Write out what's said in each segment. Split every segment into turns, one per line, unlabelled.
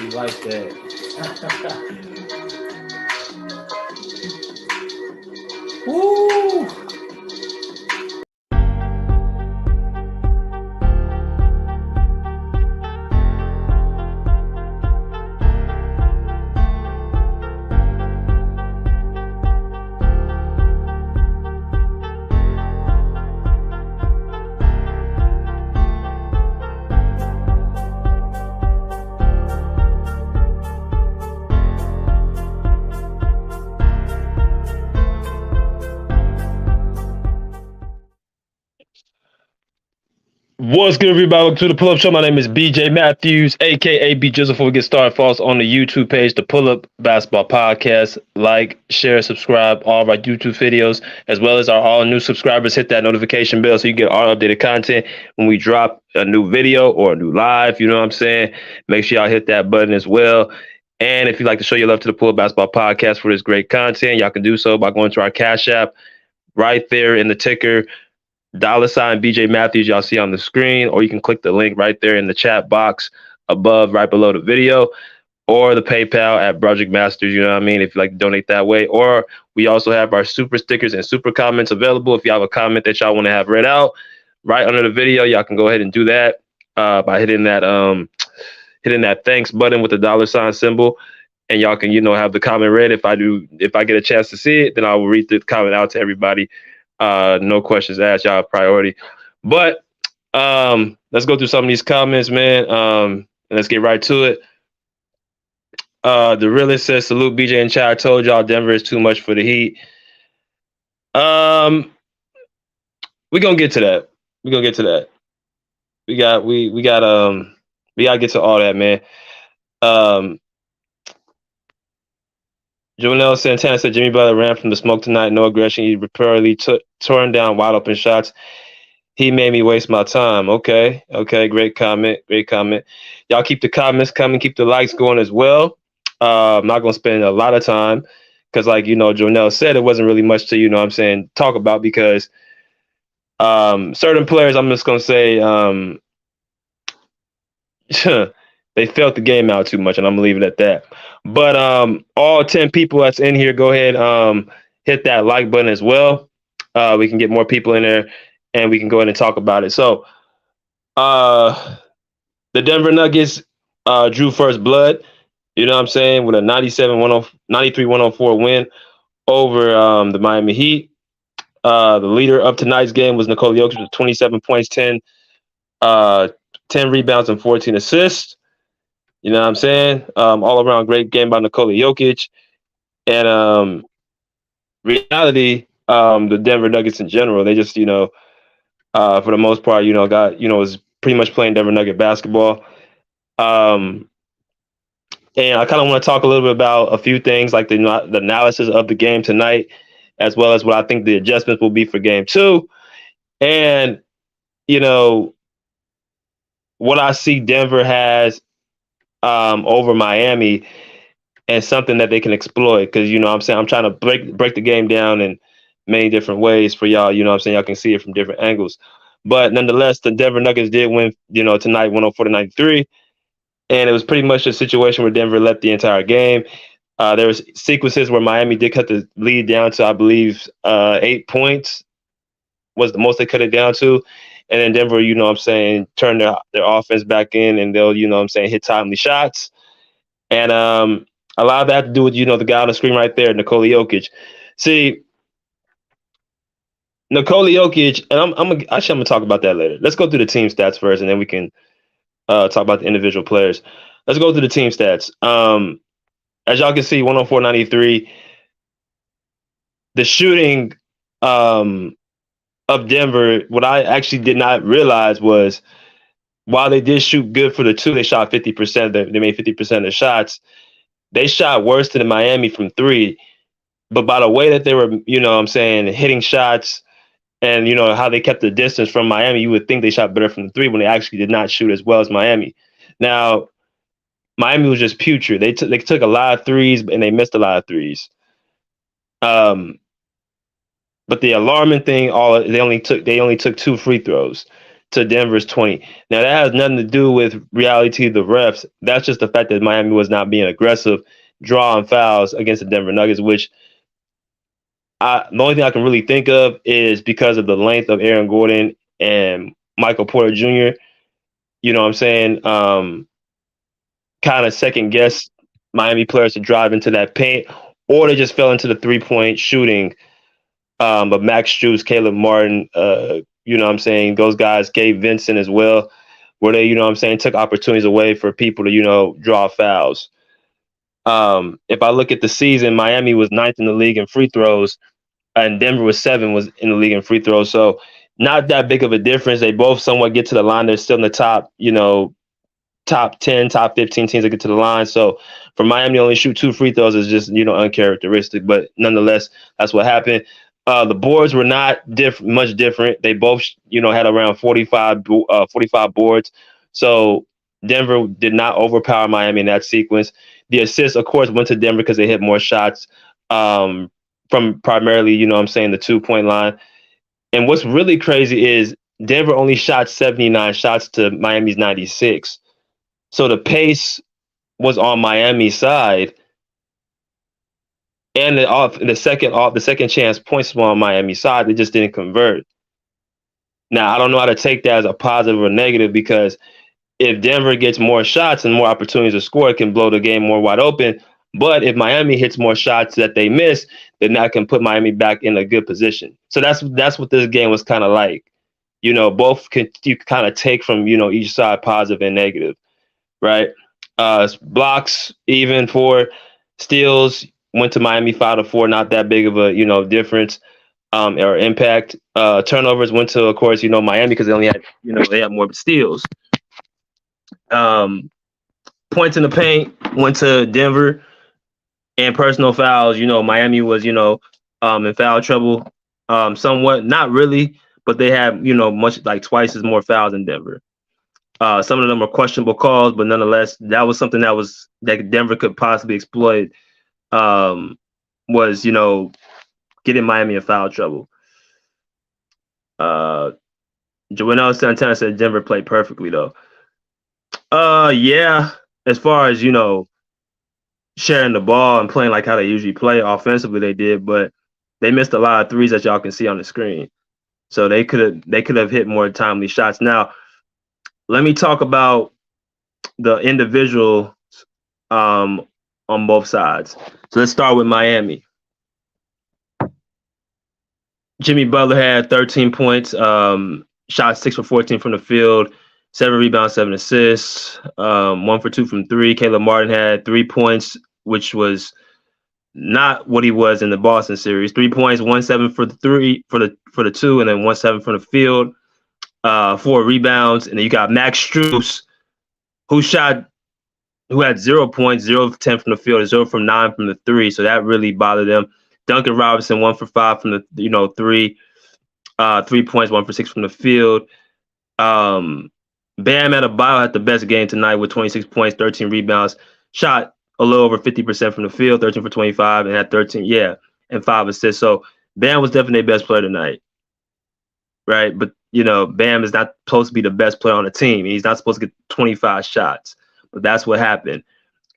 We like that. Woo!
What's good, everybody? Welcome to the Pull Up Show. My name is BJ Matthews, aka B Jizzle. Before we get started, follow us on the YouTube page, the Pull Up Basketball Podcast. Like, share, subscribe all of our YouTube videos, as well as our all new subscribers. Hit that notification bell so you get our updated content when we drop a new video or a new live. You know what I'm saying? Make sure y'all hit that button as well. And if you'd like to show your love to the Pull Up Basketball Podcast for this great content, y'all can do so by going to our Cash App right there in the ticker. $ BJ Matthews, y'all see on the screen, or you can click the link right there in the chat box above, right below the video, or the PayPal at Project Masters. You know what I mean? If you like to donate that way, or we also have our super stickers and super comments available. If you have a comment that y'all want to have read out right under the video, y'all can go ahead and do that by hitting that thanks button with the $ symbol, and y'all can have the comment read. If I get a chance to see it, then I will read the comment out to everybody. No questions asked, y'all priority. But let's go through some of these comments, man. And let's get right to it. The realist says, salute BJ and Chad. I told y'all Denver is too much for the Heat. We're gonna get to that. We gotta get to all that, man. Joel Santana said Jimmy Butler ran from the smoke tonight. No aggression. He repeatedly turned down wide open shots. He made me waste my time. Okay. Great comment. Y'all keep the comments coming. Keep the likes going as well. I'm not going to spend a lot of time because, like, Joel said, it wasn't really much to, talk about because certain players, I'm just going to say, they felt the game out too much, and I'm going to leave it at that. But all 10 people that's in here, go ahead, hit that like button as well. We can get more people in there, and we can go ahead and talk about it. So the Denver Nuggets drew first blood, with a 93-104 win over the Miami Heat. The leader of tonight's game was Nikola Jokic with 27 points, 10 rebounds, and 14 assists. You know what I'm saying? All around great game by Nikola Jokic. And reality, the Denver Nuggets in general, they just, for the most part, was pretty much playing Denver Nugget basketball. And I kind of want to talk a little bit about a few things like the analysis of the game tonight, as well as what I think the adjustments will be for game 2. And, what I see Denver has over Miami and something that they can exploit because, I'm trying to break the game down in many different ways for y'all, y'all can see it from different angles. But nonetheless, the Denver Nuggets did win, tonight 104-93. And it was pretty much a situation where Denver led the entire game. There was sequences where Miami did cut the lead down to, I believe, 8 points was the most they cut it down to. And then Denver, turn their offense back in and they'll, hit timely shots. And a lot of that to do with, the guy on the screen right there, Nikola Jokic. See, Nikola Jokic, and I'm gonna talk about that later. Let's go through the team stats first, and then we can talk about the individual players. Let's go through the team stats. As y'all can see, 104-93. The shooting of Denver, what I actually did not realize was while they did shoot good for the 2, they shot 50%. They made 50% of the shots. They shot worse than Miami from 3. But by the way that they were, hitting shots and, how they kept the distance from Miami, you would think they shot better from the 3 when they actually did not shoot as well as Miami. Now, Miami was just putrid. They took a lot of threes and they missed a lot of threes. But the alarming thing, they only took 2 free throws. to Denver's 20. Now that has nothing to do with reality of the refs. That's just the fact that Miami was not being aggressive, drawing fouls against the Denver Nuggets, which the only thing I can really think of is because of the length of Aaron Gordon and Michael Porter Jr. You know what I'm saying? Kind of second guess Miami players to drive into that paint, or they just fell into the 3-point shooting. But Max Strus, Caleb Martin, you know what I'm saying, those guys, Gabe Vincent as well, where they, you know what I'm saying, took opportunities away for people to, you know, draw fouls. If I look at the season, Miami was 9th in the league in free throws, and Denver was 7th was in the league in free throws. So not that big of a difference. They both somewhat get to the line. They're still in the top, you know, top 10, top 15 teams that get to the line. So for Miami to only shoot 2 free throws is just, you know, uncharacteristic. But nonetheless, that's what happened. The boards were not much different. They both, you know, had around 45 boards. So Denver did not overpower Miami in that sequence. The assists, of course, went to Denver because they hit more shots from primarily, you know what I'm saying, the 2-point line. And what's really crazy is Denver only shot 79 shots to Miami's 96. So the pace was on Miami's side, and the second chance points were on Miami's side. They just didn't convert. Now I don't know how to take that as a positive or negative, because if Denver gets more shots and more opportunities to score, it can blow the game more wide open. But if Miami hits more shots that they miss, then that can put Miami back in a good position. So that's what this game was kind of like. You know, you kind of take from, you know, each side positive and negative, right? Blocks even for steals went to Miami 5-4, not that big of a, you know, difference or impact. Turnovers went to, of course, you know, Miami because they only had, you know, they had more steals. Points in the paint went to Denver, and personal fouls, you know, Miami was, you know, in foul trouble somewhat, not really, but they had, you know, much like twice as more fouls than Denver. Some of them are questionable calls, but nonetheless, that was something that Denver could possibly exploit. Was, you know, getting Miami in foul trouble. Joel Santana said Denver played perfectly though. Yeah, as far as, you know, sharing the ball and playing like how they usually play offensively, they did, but they missed a lot of threes that y'all can see on the screen. So they could have hit more timely shots. Now, let me talk about the individual on both sides. So let's start with Miami. Jimmy Butler had 13 points, shot 6 for 14 from the field, 7 rebounds, 7 assists, 1 for 2 from 3. Caleb Martin had 3 points, which was not what he was in the Boston series. 3 points, 1-7 for the 3 for the 2, and then 1-7 from the field. 4 rebounds, and then you got Max Strus, who had 0 points, 0 of 10 from the field, 0 from 9 from the 3. So that really bothered them. Duncan Robinson, 1 for 5 from the 3. 3 points, 1 for 6 from the field. Bam Adebayo had the best game tonight with 26 points, 13 rebounds, shot a little over 50% from the field, 13 for 25, and had 13, and 5 assists. So Bam was definitely their best player tonight, right? But, you know, Bam is not supposed to be the best player on the team. He's not supposed to get 25 shots, but that's what happened.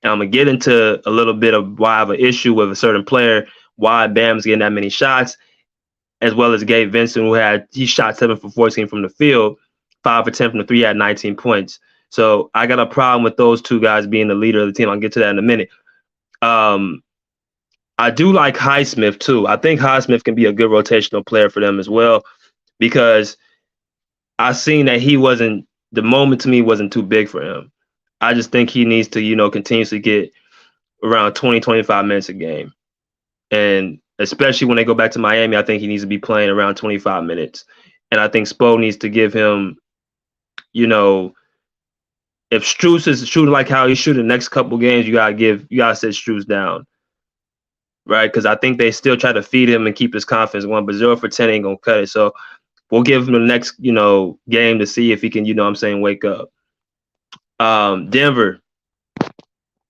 And I'm going to get into a little bit of why I have an issue with a certain player, why Bam's getting that many shots, as well as Gabe Vincent, he shot 7 for 14 from the field, 5 for 10 from the 3, had 19 points. So I got a problem with those two guys being the leader of the team. I'll get to that in a minute. I do like Highsmith too. I think Highsmith can be a good rotational player for them as well, because I seen that the moment to me wasn't too big for him. I just think he needs to, you know, continuously get around 20, 25 minutes a game. And especially when they go back to Miami, I think he needs to be playing around 25 minutes. And I think Spo needs to give him, you know, if Strus is shooting like how he shooting the next couple games, you gotta set Strus down, right? Because I think they still try to feed him and keep his confidence going, but 0 for 10 ain't gonna cut it. So we'll give him the next, you know, game to see if he can, you know what I'm saying, wake up. Denver.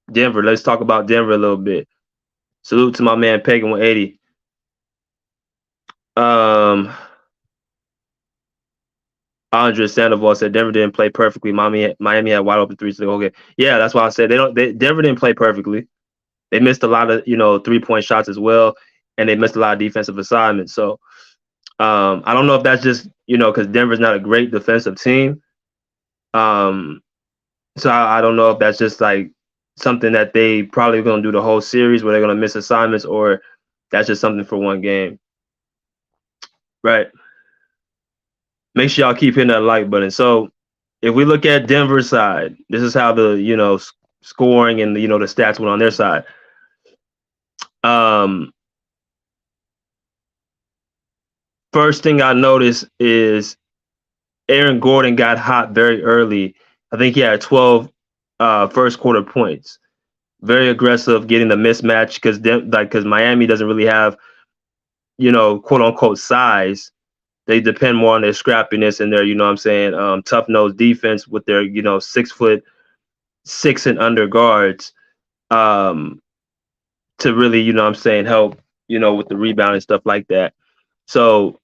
Let's talk about Denver a little bit. Salute to my man Pagan 180. Andre Sandoval said Denver didn't play perfectly. Miami had wide open threes. Okay, yeah, that's why I said Denver didn't play perfectly. They missed a lot of 3-point shots as well, and they missed a lot of defensive assignments. So I don't know if that's just because Denver's not a great defensive team. So I don't know if that's just like something that they probably going to do the whole series where they're going to miss assignments, or that's just something for one game. Right. Make sure y'all keep hitting that like button. So if we look at Denver's side, this is how the scoring and the stats went on their side. First thing I noticed is Aaron Gordon got hot very early. I think he had 12 first quarter points. Very aggressive, getting the mismatch because Miami doesn't really have quote unquote size. They depend more on their scrappiness and their tough nosed defense with their 6'6" and under guards to really help with the rebound and stuff like that. So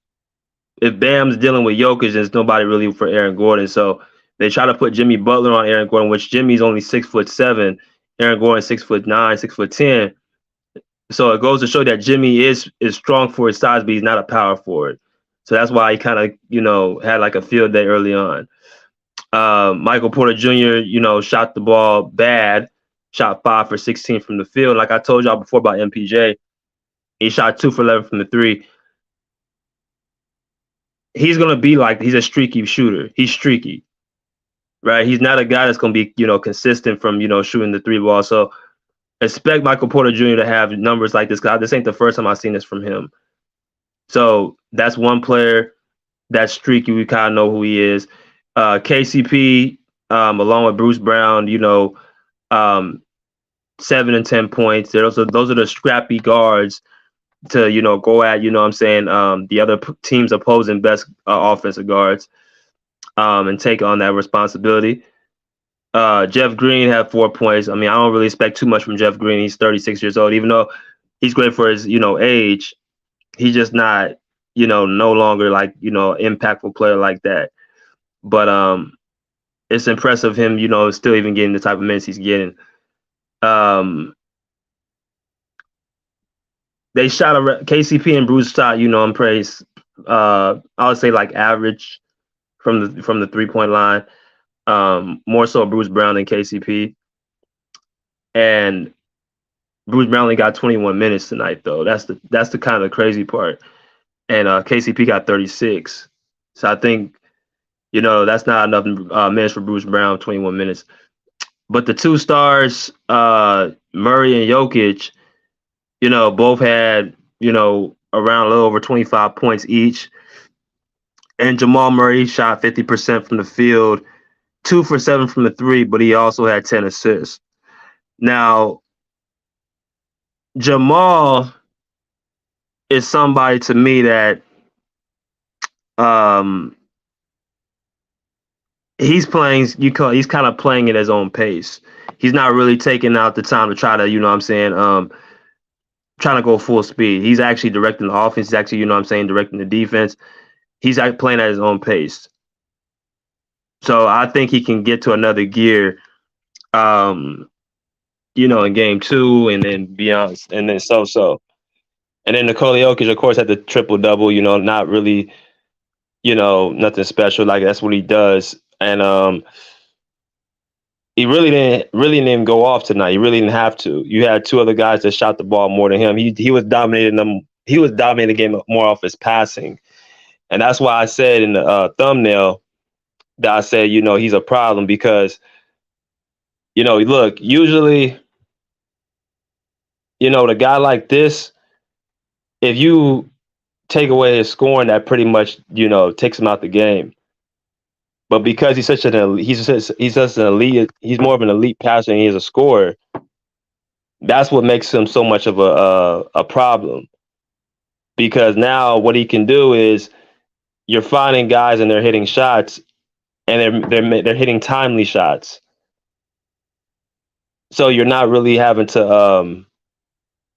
if Bam's dealing with Jokic, there's nobody really for Aaron Gordon. So they try to put Jimmy Butler on Aaron Gordon, which Jimmy's only 6'7", Aaron Gordon 6'9", 6'10". So it goes to show that Jimmy is strong for his size, but he's not a power forward. So that's why he kind of had like a field day early on. Michael Porter Jr. Shot the ball bad, shot 5 for 16 from the field. Like I told y'all before about MPJ, he shot 2 for 11 from the three. He's gonna be like he's a streaky shooter. He's streaky, right? He's not a guy that's gonna be consistent from shooting the three ball. So expect Michael Porter Jr. to have numbers like this. Cause this ain't the first time I've seen this from him. So that's one player that's streaky. We kind of know who he is. KCP, along with Bruce Brown, 7 and 10 points. Those are the scrappy guards to go at the other team's opposing best offensive guards and take on that responsibility. Jeff Green had 4 points. I mean, I don't really expect too much from Jeff Green. He's 36 years old. Even though he's great for his age, he's just not no longer like impactful player like that. But it's impressive him still even getting the type of minutes he's getting. They shot KCP and Bruce shot, in praise. I would say like average from the 3-point line. More so Bruce Brown than KCP. And Bruce Brown only got 21 minutes tonight, though. That's the kind of crazy part. And KCP got 36. So I think that's not enough minutes for Bruce Brown, 21 minutes. But the two stars, Murray and Jokic, both had, around a little over 25 points each. And Jamal Murray shot 50% from the field, 2 for 7 from the three, but he also had 10 assists. Now, Jamal is somebody to me that he's kind of playing at his own pace. He's not really taking out the time to try to, trying to go full speed. He's actually directing the offense. He's actually, directing the defense. He's playing at his own pace. So I think he can get to another gear, in game 2 and then beyond, and then so. And then Nikola Jokic, of course, had the triple-double, not really, nothing special. Like, that's what he does. And he really didn't go off tonight. He really didn't have to. You had 2 other guys that shot the ball more than him. He was dominating them. He was dominating the game more off his passing. And that's why I said in the thumbnail that I said, he's a problem because, look, usually, the guy like this, if you take away his scoring, that pretty much, takes him out the game. But because he's such an elite, he's more of an elite passer than he is a scorer. That's what makes him so much of a problem. Because now what he can do is you're finding guys and they're hitting shots, and they're hitting timely shots. So you're not really having to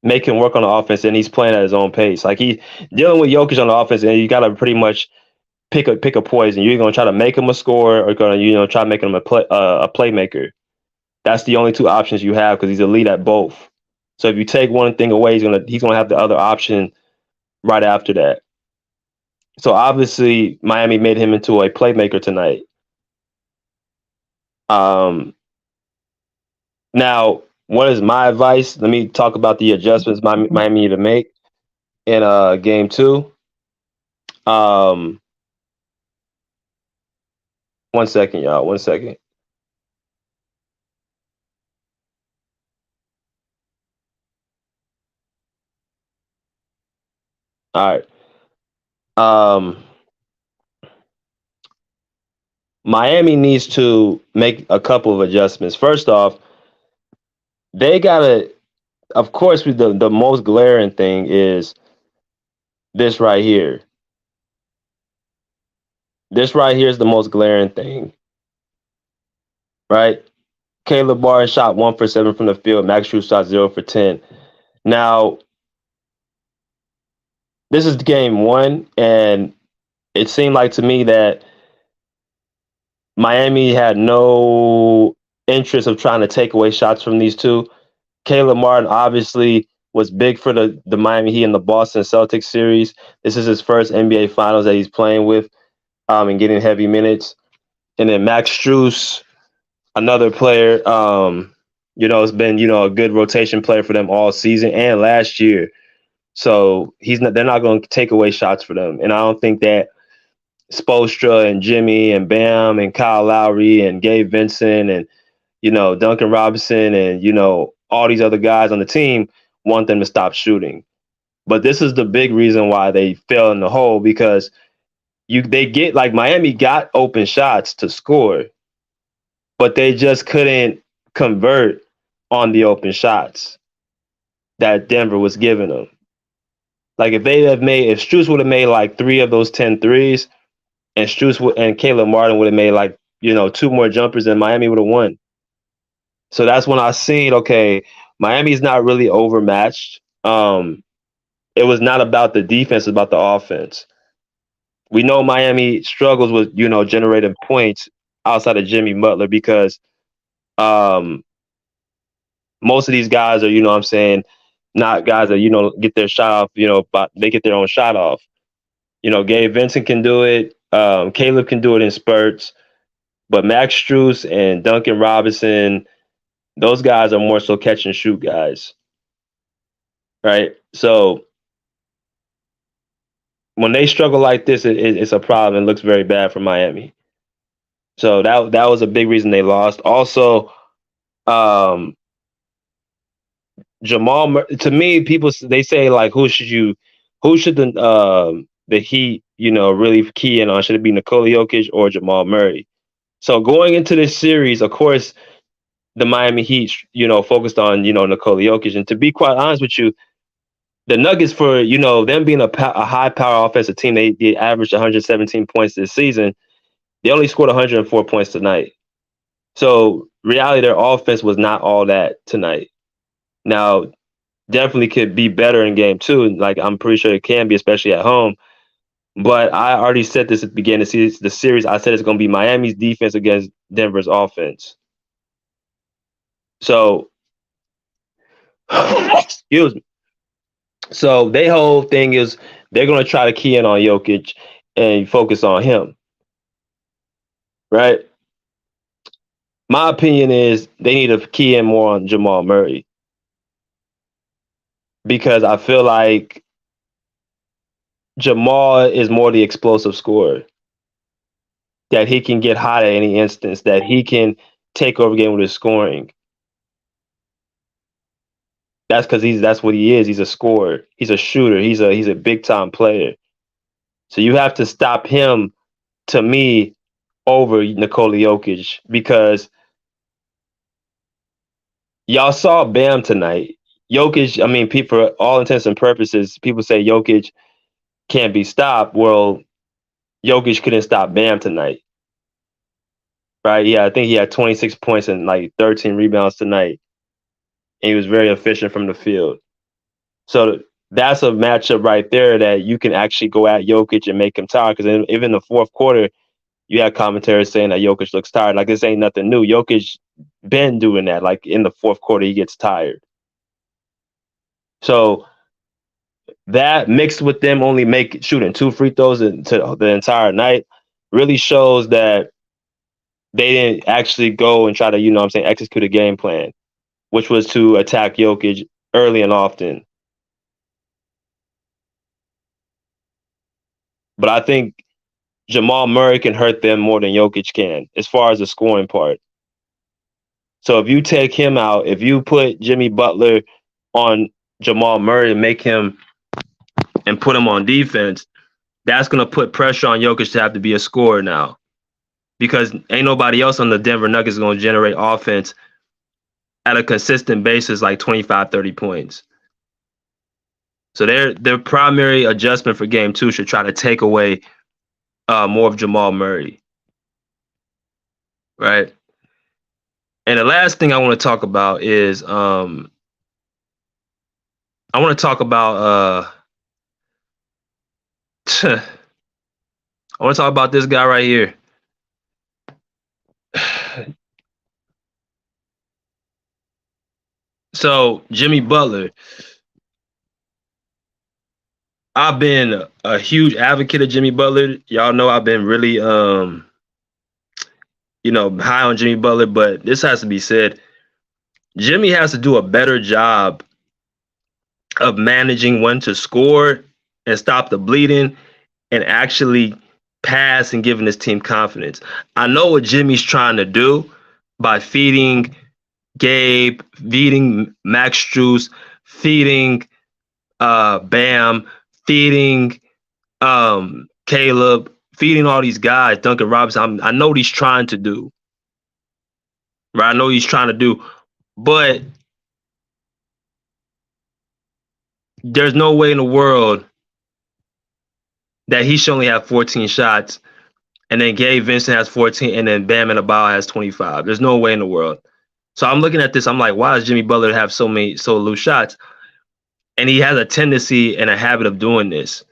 make him work on the offense, and he's playing at his own pace. Like, he's dealing with Jokic on the offense, and you got to pretty much pick a poison. You're gonna try to make him a scorer, or gonna try to make him a playmaker. That's the only two options you have because he's elite at both. So if you take one thing away, he's gonna have the other option right after that. So obviously Miami made him into a playmaker tonight. Now, what is my advice? Let me talk about the adjustments Miami need to make in game two. 1 second, y'all. 1 second. All right. Miami needs to make a couple of adjustments. First off, they gotta. Of course, the most glaring thing is this right here. This right here is the most glaring thing, right? Caleb Barton shot 1 for 7 from the field. Max Strus shot 0 for 10. Now, this is game one, and it seemed like to me that Miami had no interest of trying to take away shots from these two. Caleb Martin obviously was big for the Miami Heat in the Boston Celtics series. This is his first NBA Finals that he's playing with, and getting heavy minutes. And then Max Strus, another player, has been a good rotation player for them all season and last year. So they're not going to take away shots for them. And I don't think that Spoelstra and Jimmy and Bam and Kyle Lowry and Gabe Vincent and Duncan Robinson and all these other guys on the team want them to stop shooting. But this is the big reason why they fell in the hole, because they get, like, Miami got open shots to score, but they just couldn't convert on the open shots that Denver was giving them. Like, if Strus would have made like 3 of those 10 threes, and and Caleb Martin would have made like 2 more jumpers, and Miami would have won. So that's when I seen, okay, Miami's not really overmatched. It was not about the defense, it's about the offense. We know Miami struggles with generating points outside of Jimmy Butler, because most of these guys are not guys that get their shot off, but they get their own shot off. Gabe Vincent can do it. Caleb can do it in spurts. But Max Strus and Duncan Robinson, those guys are more so catch and shoot guys. Right? So when they struggle like this, it's a problem. It looks very bad for Miami. So that was a big reason they lost. Also, Jamal, to me, people, they say, like, who should the Heat really key in on? Should it be Nikola Jokic or Jamal Murray? So going into this series, of course, the Miami Heat focused on Nikola Jokic, and to be quite honest with you, the Nuggets, for them being a high power offensive team, they averaged 117 points this season. They only scored 104 points tonight. So reality, their offense was not all that tonight. Now, definitely could be better in game two. Like, I'm pretty sure it can be, especially at home. But I already said this at the beginning of the series. I said it's going to be Miami's defense against Denver's offense. So, excuse me. So their whole thing is they're going to try to key in on Jokic and focus on him. Right? My opinion is they need to key in more on Jamal Murray, because I feel like Jamal is more the explosive scorer, that he can get hot at any instance, that he can take over game with his scoring. That's because that's what he is. He's a scorer. He's a shooter. He's a big time player. So you have to stop him, to me, over Nikola Jokic, because y'all saw Bam tonight. Jokic, I mean, for all intents and purposes, people say Jokic can't be stopped. Well, Jokic couldn't stop Bam tonight. Right? Yeah, I think he had 26 points and like 13 rebounds tonight. And he was very efficient from the field. So that's a matchup right there that you can actually go at Jokic and make him tired. Because even in the fourth quarter, you had commentators saying that Jokic looks tired. Like, this ain't nothing new. Jokic been doing that. Like, in the fourth quarter, he gets tired. So that mixed with them only shooting 2 free throws into the entire night really shows that they didn't actually go and try to, execute a game plan, which was to attack Jokic early and often. But I think Jamal Murray can hurt them more than Jokic can as far as the scoring part. So if you take him out, if you put Jimmy Butler on Jamal Murray and put him on defense, that's going to put pressure on Jokic to have to be a scorer now, because ain't nobody else on the Denver Nuggets going to generate offense at a consistent basis like 25, 30 points. So their primary adjustment for game 2 should try to take away more of Jamal Murray. Right? And the last thing I want to talk about is I want to talk about I want to talk about this guy right here. So Jimmy Butler, I've been a huge advocate of Jimmy Butler. Y'all know I've been really high on Jimmy Butler, but this has to be said. Jimmy has to do a better job of managing when to score and stop the bleeding and actually pass and giving his team confidence. I know what Jimmy's trying to do by feeding Gabe, feeding Max Strus, feeding Bam, feeding Caleb, feeding all these guys, Duncan Robinson. I know what he's trying to do. Right? I know what he's trying to do. But there's no way in the world that he should only have 14 shots, and then Gabe Vincent has 14, and then Bam Adebayo has 25. There's no way in the world. So I'm looking at this. I'm like, why does Jimmy Butler have so loose shots? And he has a tendency and a habit of doing this.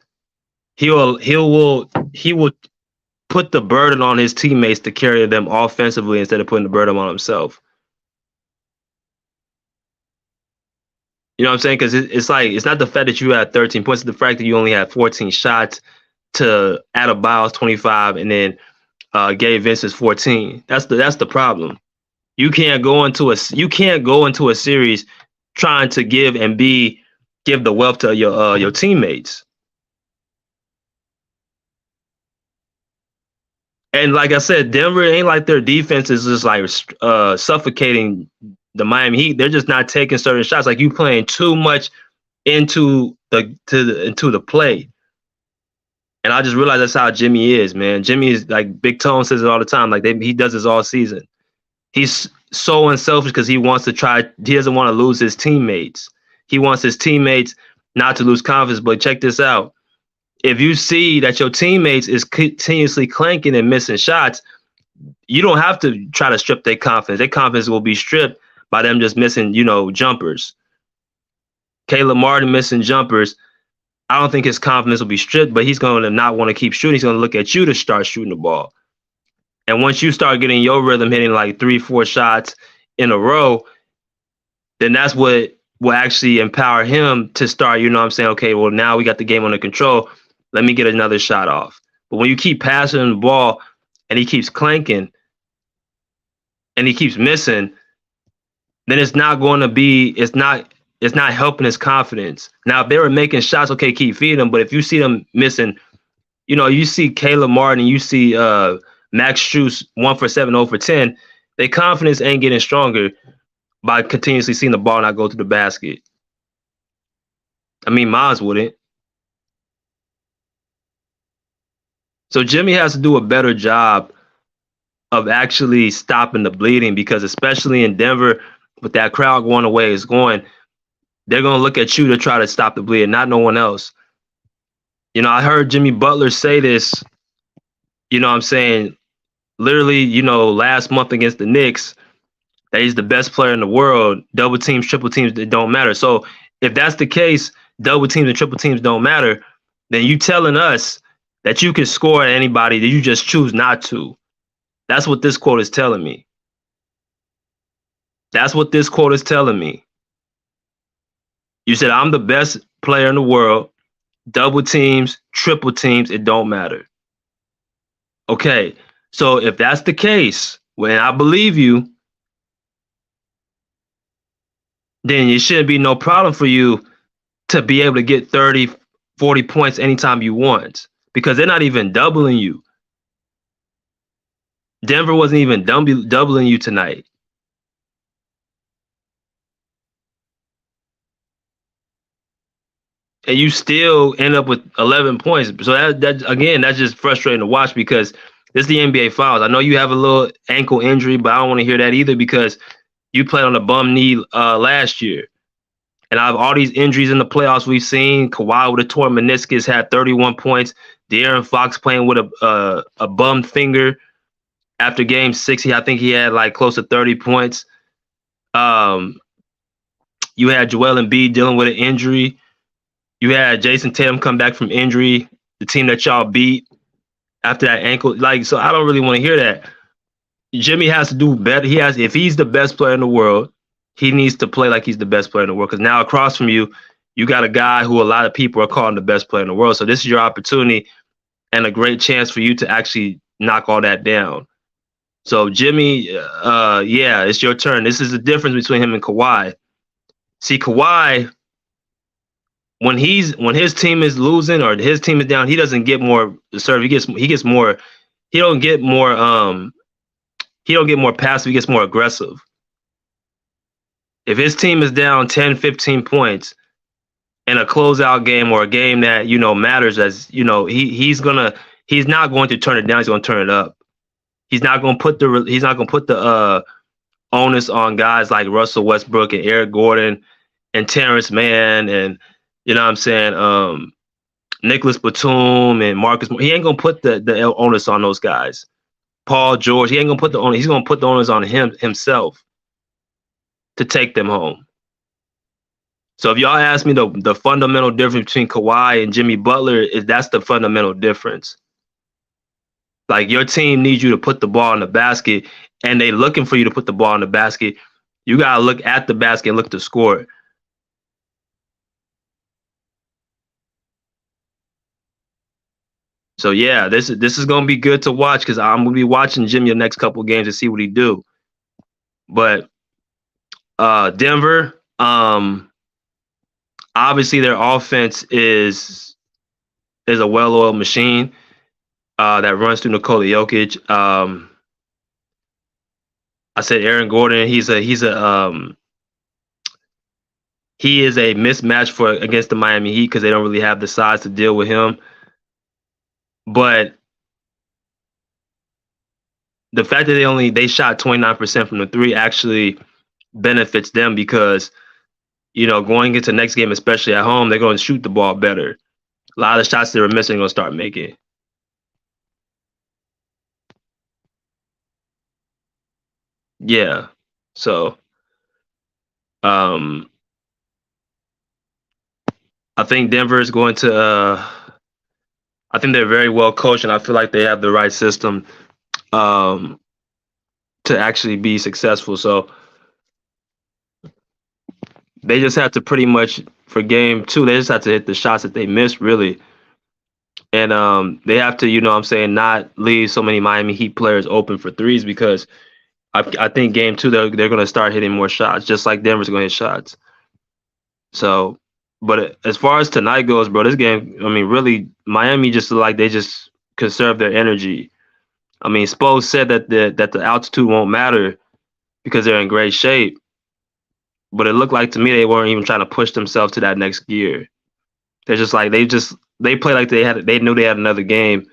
He will put the burden on his teammates to carry them offensively instead of putting the burden on himself. You know what I'm saying? Because it's like, it's not the fact that you had 13 points, it's the fact that you only had 14 shots to Adebayo's 25 and then Gabe Vincent's 14. That's the problem. You can't go into a series trying to give the wealth to your teammates. And like I said, Denver ain't like their defense is just like suffocating the Miami Heat. They're just not taking certain shots. Like, you playing too much into the play. And I just realized that's how Jimmy is, man. Jimmy is like, Big Tone says it all the time. Like, he does this all season. He's so unselfish because he doesn't want to lose his teammates. He wants his teammates not to lose confidence. But check this out. If you see that your teammates is continuously clanking and missing shots, you don't have to try to strip their confidence. Their confidence will be stripped by them just missing, jumpers. Caleb Martin missing jumpers. I don't think his confidence will be stripped, but he's going to not want to keep shooting. He's going to look at you to start shooting the ball. And once you start getting your rhythm, hitting like 3-4 shots in a row, then that's what will actually empower him to start, okay, well, now we got the game under control. Let me get another shot off. But when you keep passing the ball and he keeps clanking and he keeps missing, then it's not helping his confidence. Now, if they were making shots, okay, keep feeding them. But if you see them missing, you see Caleb Martin, you see Max Strus 1 for 7, 0 for 10, their confidence ain't getting stronger by continuously seeing the ball not go to the basket. I mean, Miles wouldn't. So Jimmy has to do a better job of actually stopping the bleeding, because especially in Denver, with that crowd going away, they're going to look at you to try to stop the bleeding, not no one else. I heard Jimmy Butler say this, literally, last month against the Knicks, that he's the best player in the world. Double teams, triple teams, it don't matter. So if that's the case, double teams and triple teams don't matter, then you telling us that you can score at anybody that you just choose not to. That's what this quote is telling me. That's what this quote is telling me. You said, I'm the best player in the world. Double teams, triple teams, it don't matter. Okay, so if that's the case, when I believe you, then it shouldn't be no problem for you to be able to get 30, 40 points anytime you want, because they're not even doubling you. Denver wasn't even doubling you tonight. And you still end up with 11 points. So that again, that's just frustrating to watch because this is the NBA Finals. I know you have a little ankle injury, but I don't want to hear that either because you played on a bum knee last year. And I have all these injuries in the playoffs we've seen. Kawhi with a torn meniscus had 31 points. De'Aaron Fox playing with a bummed finger. After game 6, I think he had like close to 30 points. You had Joel Embiid dealing with an injury. You had Jason Tatum come back from injury, the team that y'all beat after that ankle. Like, so I don't really want to hear that. Jimmy has to do better. If he's the best player in the world, he needs to play like he's the best player in the world. Because now across from you, you got a guy who a lot of people are calling the best player in the world. So this is your opportunity and a great chance for you to actually knock all that down. So Jimmy, yeah, it's your turn. This is the difference between him and Kawhi. See, Kawhi, when his team is losing or his team is down, he doesn't get more serve. He gets more. He don't get more passive. He gets more aggressive. If his team is down 10, 15 points in a closeout game or a game that matters, as he's not going to turn it down. He's going to turn it up. He's not going to put the onus on guys like Russell Westbrook and Eric Gordon and Terrence Mann and Nicholas Batum and Marcus. He ain't gonna put the onus on those guys. Paul George. He ain't gonna put the onus. He's gonna put the onus on himself to take them home. So if y'all ask me the fundamental difference between Kawhi and Jimmy Butler, that's the fundamental difference. Like, your team needs you to put the ball in the basket, and they looking for you to put the ball in the basket. You gotta look at the basket and look to score. So yeah, this is gonna be good to watch because I'm gonna be watching Jimmy the next couple of games to see what he do. But Denver, obviously their offense is a well-oiled machine that runs through Nikola Jokic. I said Aaron Gordon. He is a mismatch against the Miami Heat because they don't really have the size to deal with him. But the fact that they shot 29% from the three actually benefits them because, going into the next game, especially at home, they're going to shoot the ball better. A lot of the shots they were missing, they're going to start making. Yeah. So, I think Denver is going to, I think they're very well coached, and I feel like they have the right system to actually be successful. So they just have to pretty much, for game 2, they just have to hit the shots that they missed, really. And they have to, not leave so many Miami Heat players open for threes because I think game 2, they're going to start hitting more shots, just like Denver's going to hit shots. So, but as far as tonight goes, bro, this game, really, Miami just like they just conserve their energy. Spo said that the altitude won't matter because they're in great shape. But it looked like to me they weren't even trying to push themselves to that next gear. They're just like they play like they knew they had another game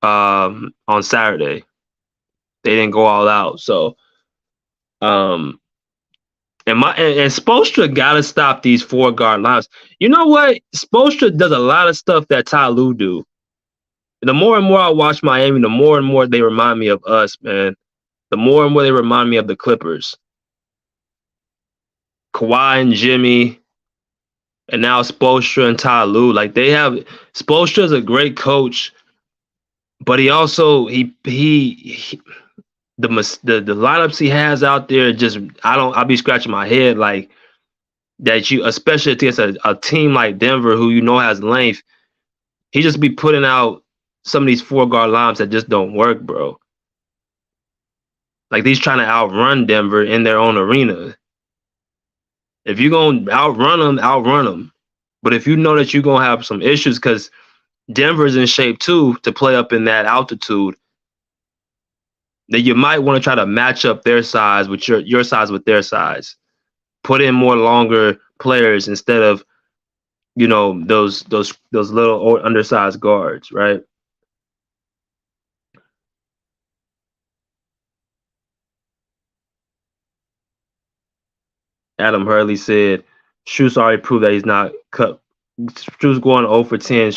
on Saturday. They didn't go all out. So and Spoelstra gotta stop these 4-guard lines. You know what? Spoelstra does a lot of stuff that Ty Lue do. The more and more I watch Miami, the more and more they remind me of us, man. The more and more they remind me of the Clippers. Kawhi and Jimmy and now Spoelstra and Ty Lue, like they have Spoelstra's a great coach, but he also he the lineups he has out there just I'll be scratching my head like that you especially against a team like Denver who you know has length, he just be putting out some of these 4 guard lineups that just don't work, bro. Like he's trying to outrun Denver in their own arena. If you're gonna outrun them, outrun them. But if you know that you're gonna have some issues because Denver's in shape too to play up in that altitude, then you might want to try to match up their size with your size with their size. Put in more longer players instead of those little undersized guards, right? Adam Hurley said, Strus already proved that he's not cut. Strus going 0 for 10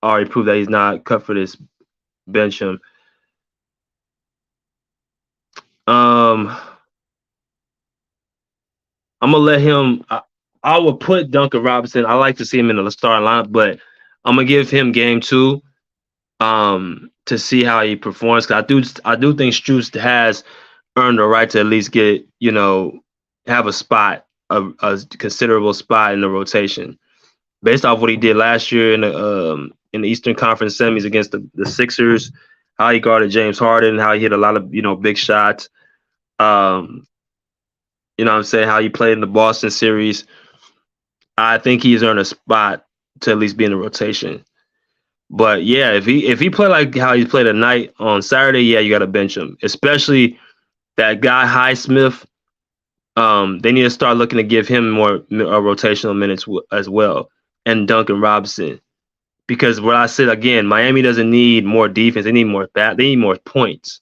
already proved that he's not cut for this bench him. I'm gonna let him. I will put Duncan Robinson. I like to see him in the starting lineup, but I'm gonna give him game 2 to see how he performs. Cause I do think Strus has earned the right to at least get have a spot, a considerable spot in the rotation, based off what he did last year in the Eastern Conference semis against the Sixers, how he guarded James Harden, how he hit a lot of big shots. You know what I'm saying? How he played in the Boston series. I think he's earned a spot to at least be in the rotation. But yeah, if he played like how he played tonight on Saturday, yeah, you got to bench him. Especially that guy Highsmith. They need to start looking to give him more rotational minutes as well, and Duncan Robinson. Because what I said again, Miami doesn't need more defense; they need more They need more points.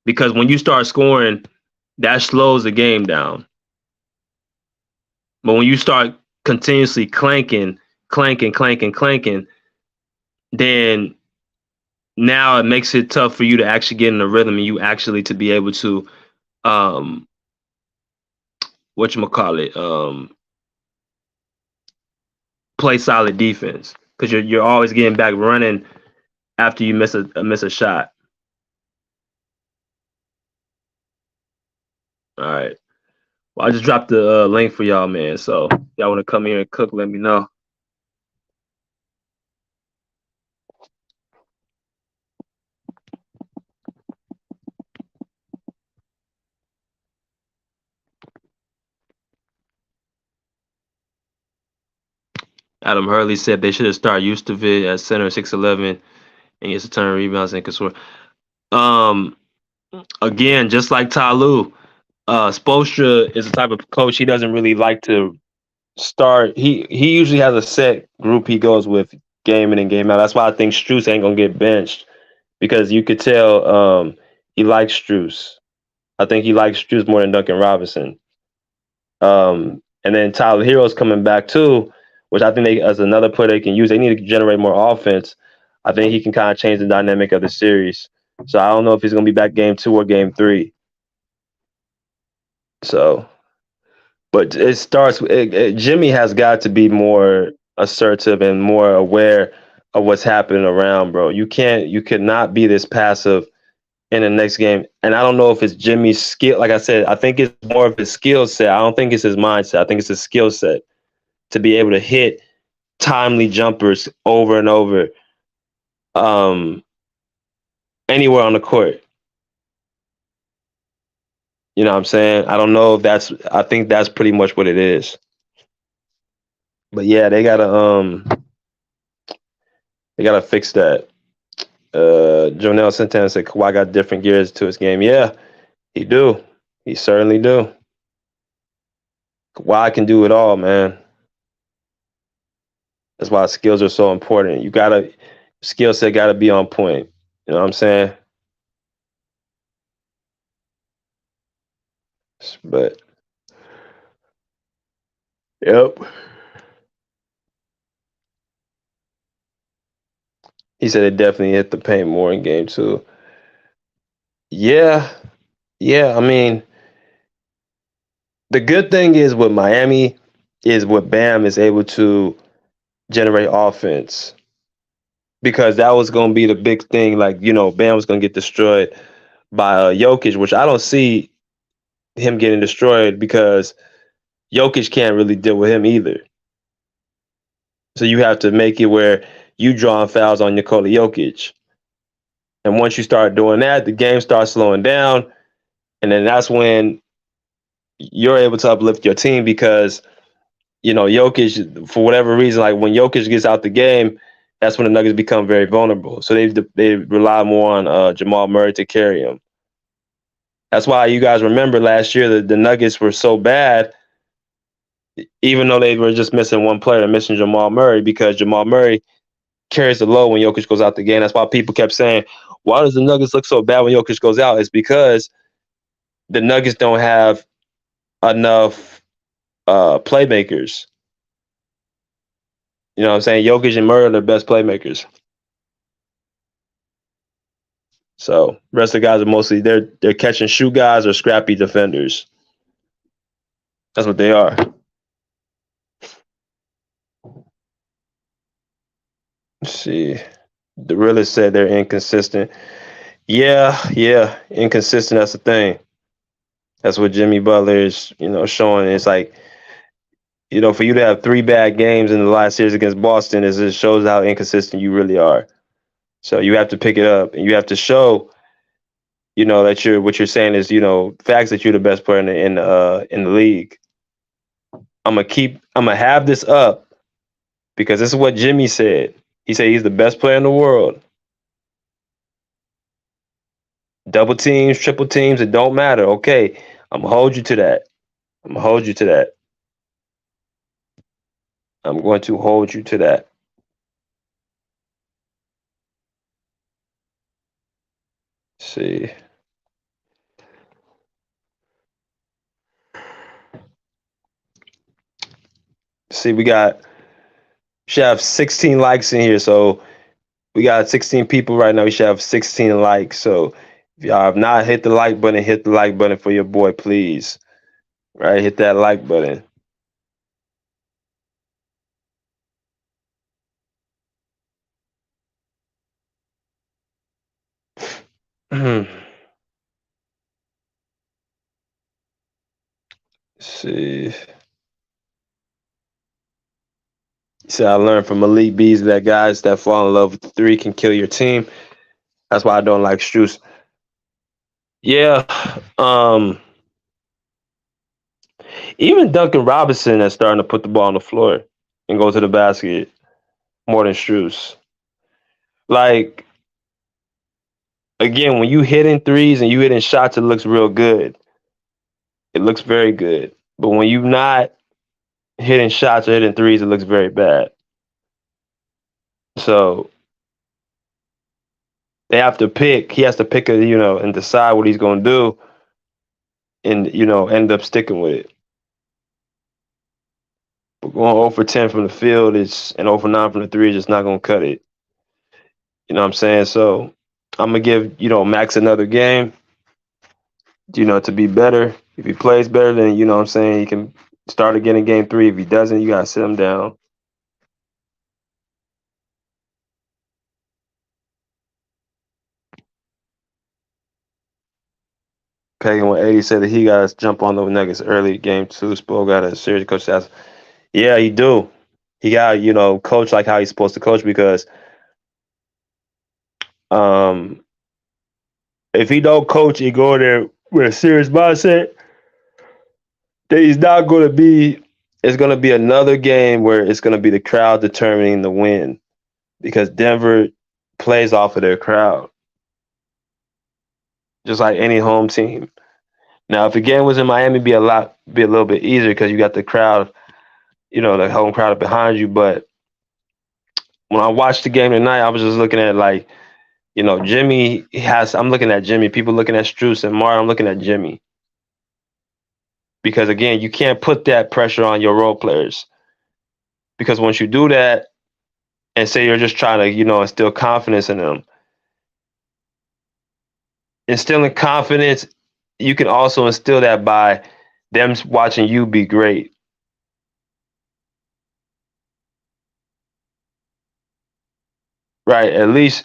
Because when you start scoring, that slows the game down. But when you start continuously clanking, then now it makes it tough for you to actually get in the rhythm and you actually to be able to play solid defense, because you're always getting back running after you miss a shot. All right. Well, I just dropped the link for y'all, man. So y'all want to come here and cook, let me know. Adam Hurley said they should have started Yustovic at center 6'11" and gets a ton of rebounds and can score. Again, just like Ty Lue, Spoelstra is the type of coach he doesn't really like to start. He usually has a set group he goes with game in and game out. That's why I think Strus ain't gonna get benched, because you could tell he likes Strus. I think he likes Strus more than Duncan Robinson. And then Tyler Hero's coming back too, which I think as another player they can use. They need to generate more offense. I think he can kind of change the dynamic of the series. So I don't know if he's going to be back game 2 or game 3. So, but it starts. Jimmy has got to be more assertive and more aware of what's happening around, bro. You cannot be this passive in the next game. And I don't know if it's Jimmy's skill. Like I said, I think it's more of his skill set. I don't think it's his mindset. I think it's his skill set to be able to hit timely jumpers over and over anywhere on the court. You know what I'm saying? I don't know if I think that's pretty much what it is. But yeah, they gotta fix that. Jonelle Santana said Kawhi got different gears to his game. Yeah, he do. He certainly do. Kawhi can do it all, man. That's why skills are so important. Skill set gotta be on point. You know what I'm saying? But yep. He said it definitely hit the paint more in game 2. Yeah. I mean, the good thing is with Miami, is what Bam is able to generate offense. Because that was going to be the big thing. Like, Bam was going to get destroyed by Jokic, which I don't see him getting destroyed because Jokic can't really deal with him either. So you have to make it where you drawing fouls on Nikola Jokic. And once you start doing that, the game starts slowing down. And then that's when you're able to uplift your team because, Jokic, for whatever reason, like when Jokic gets out the game, that's when the Nuggets become very vulnerable. So they rely more on Jamal Murray to carry him. That's why you guys remember last year that the Nuggets were so bad, even though they were just missing one player, missing Jamal Murray, because Jamal Murray carries the load when Jokic goes out the game. That's why people kept saying, why does the Nuggets look so bad when Jokic goes out? It's because the Nuggets don't have enough playmakers. You know what I'm saying? Jokic and Murray are the best playmakers. So the rest of the guys are mostly they're catch and shoot guys or scrappy defenders. That's what they are. Let's see. The realist said they're inconsistent. Yeah, inconsistent. That's the thing. That's what Jimmy Butler is, showing. It's like, for you to have 3 bad games in the last series against Boston, it shows how inconsistent you really are. So you have to pick it up, and you have to show, that what you're saying is, facts that you're the best player in the league. I'm gonna have this up because this is what Jimmy said. He said he's the best player in the world. Double teams, triple teams, it don't matter. Okay, I'm gonna hold you to that. I'm going to hold you to that. Let's see. See, we should have 16 likes in here. So we got 16 people right now. We should have 16 likes. So if y'all have not hit the like button, hit the like button for your boy, please. Right? Hit that like button. Let's see. See, I learned from Elite Bees that guys that fall in love with the 3 can kill your team. That's why I don't like Strus. Yeah. Even Duncan Robinson is starting to put the ball on the floor and go to the basket more than Strus. Like, again, when you hitting threes and you hitting shots, it looks real good. It looks very good. But when you're not hitting shots or hitting threes, it looks very bad. So they have to pick. He has to pick and decide what he's going to do and, end up sticking with it. But going 0 for 10 from the field and 0 for 9 from the 3 is just not going to cut it. You know what I'm saying? So I'm going to give, Max another game, to be better. If he plays better, then, you know what I'm saying, he can start again in game 3. If he doesn't, you got to sit him down. Pagan 180 said that he got to jump on the Nuggets early game 2. Spo got a serious coach staff. Yeah, he do. He got, coach like how he's supposed to coach because if he don't coach and go there with a serious mindset, then he's not going to be – it's going to be another game where it's going to be the crowd determining the win because Denver plays off of their crowd just like any home team. Now, if the game was in Miami, it'd be a little bit easier because you got the crowd, the home crowd behind you. But when I watched the game tonight, I was just looking at Jimmy I'm looking at Jimmy. People looking at Strus and Mario. I'm looking at Jimmy. Because again, you can't put that pressure on your role players. Because once you do that and say you're just trying to, instill confidence in them, instilling confidence, you can also instill that by them watching you be great. right? At least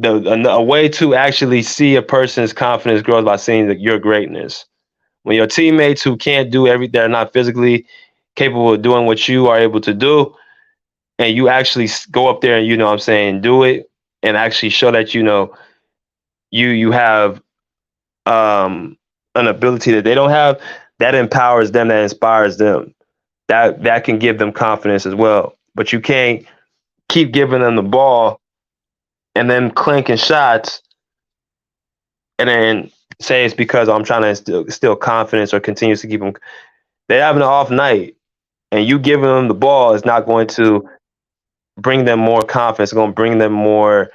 a way to actually see a person's confidence grows by seeing your greatness. When your teammates who can't do everything, they're not physically capable of doing what you are able to do, and you actually go up there and you know what I'm saying, do it, and actually show that you have an ability that they don't have, that empowers them, that inspires them. That can give them confidence as well. But you can't keep giving them the ball and then clinking shots and then say it's because I'm trying to instill confidence or continues to keep them. They're having an off night, and you giving them the ball is not going to bring them more confidence. It's going to bring them more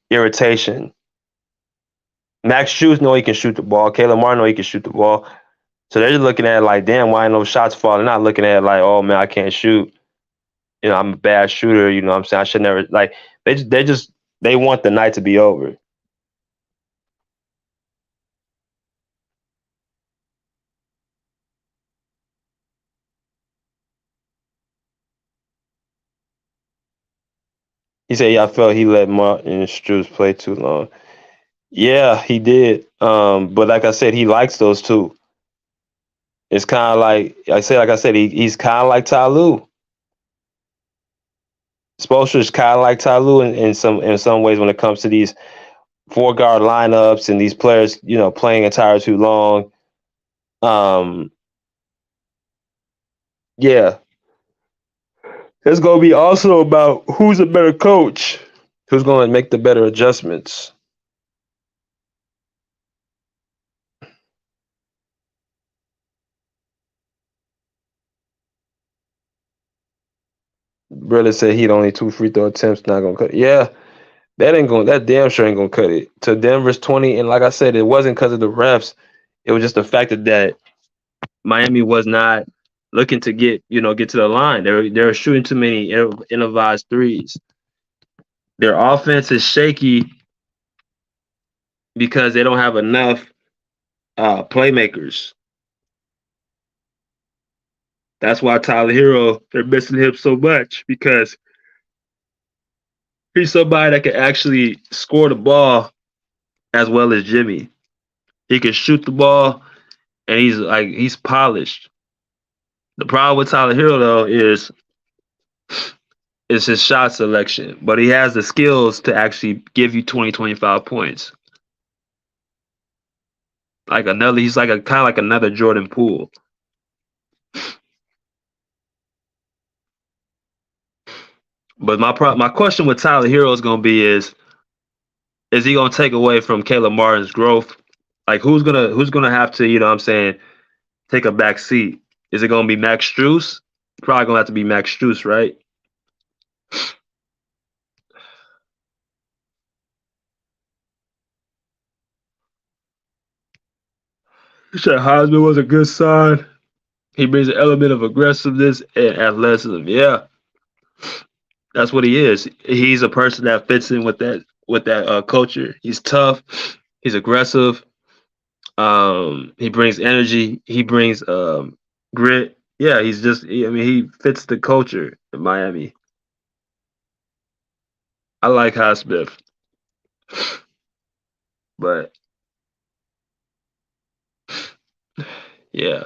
irritation. Max Strus know he can shoot the ball. Caleb Martin know he can shoot the ball. So they're just looking at it like, damn, why ain't no shots fall? They're not looking at it like, oh man, I can't shoot. You know, I'm a bad shooter. You know what I'm saying? I should never like they want the night to be over. He said, yeah, I felt he let Martin Strus play too long. Yeah, he did. But like I said, he likes those two. It's kind of like I said, he's kind of like Ty Lue. Spoelstra is kind of like Ty Lue in some ways when it comes to these 4 guard lineups and these players, you know, playing entire too long. Yeah, it's gonna be also about who's a better coach, who's gonna make the better adjustments. Brother said he'd only 2 free throw attempts, not gonna cut. Yeah, that damn sure ain't gonna cut it. To Denver's 20, and like I said, it wasn't because of the refs. It was just the fact that Miami was not looking to get to the line. They're shooting too many improvised threes. Their offense is shaky because they don't have enough playmakers. That's why Tyler Hero, they're missing him so much because he's somebody that can actually score the ball as well as Jimmy. He can shoot the ball and he's polished. The problem with Tyler Hero though is his shot selection, but he has the skills to actually give you 20, 25 points. He's like a kind of like another Jordan Poole. But my question with Tyler Hero is going to be is he going to take away from Caleb Martin's growth? Like who's gonna have to, you know what I'm saying, take a back seat? Is it going to be Max Strus? Probably going to have to be Max Strus, right? You said Heisman was a good sign. He brings an element of aggressiveness and athleticism. Yeah, that's what he is. He's a person that fits in with that culture. He's tough. He's aggressive. He brings energy. He brings grit. Yeah, I mean, he fits the culture in Miami. I like Highsmith, but yeah.